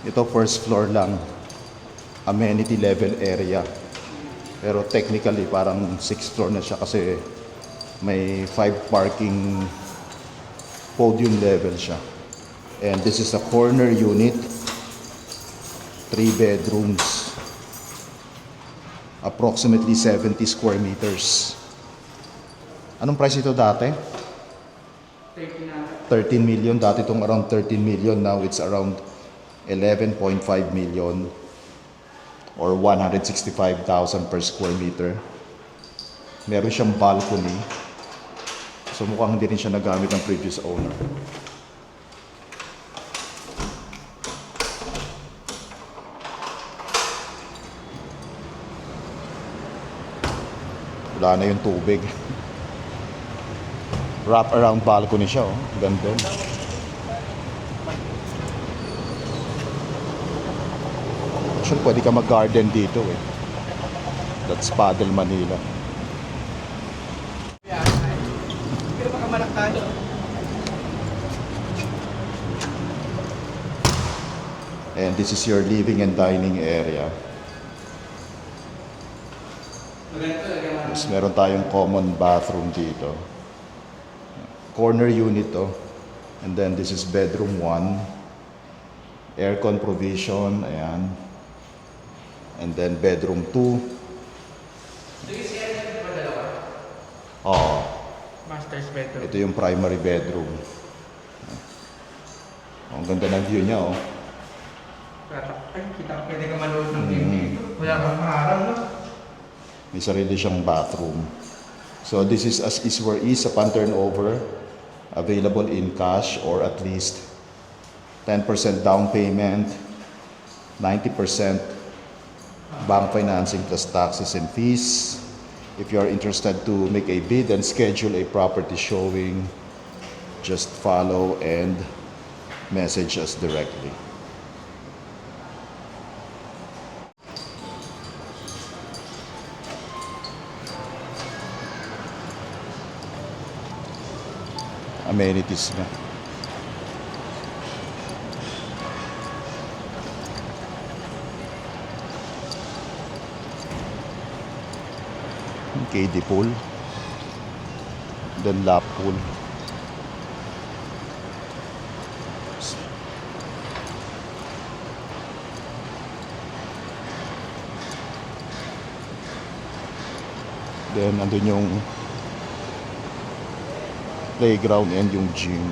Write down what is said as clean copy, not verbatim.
Ito first floor lang, amenity level area. Pero technically parang 6th floor na siya kasi may 5 parking podium level siya. And this is a corner unit, 3 bedrooms, approximately 70 square meters. Anong price ito dati? 13 million. Dati itong around 13 million. Now it's around 11.5 million or 165,000 per square meter. Meron siyang balcony. So mukhang hindi rin siya nagamit ng previous owner. Wala na yung tubig. Wrap around balcony siya, oh. Ganda. Actually, pwede ka mag-garden dito, eh. That's Paddle Manila. And this is your living and dining area. Tapos meron tayong common bathroom dito. Corner unit to. And then this is bedroom 1. Aircon provision, ayan. And then bedroom 2. Oo. Master's bedroom. Ito yung primary bedroom. Ang ganda ng view niya, oh. Ay, pwede ka manood ng TV dito. Wala kang maharap, no? May sarili siyang bathroom. So this is as is where is upon turnover. Available in cash or at least 10% down payment, 90% bank financing plus taxes and fees. If you are interested to make a bid and schedule a property showing, just follow and message us directly. Amenities na. KD pool. Then lap pool. Then andun yung playground and yung gym.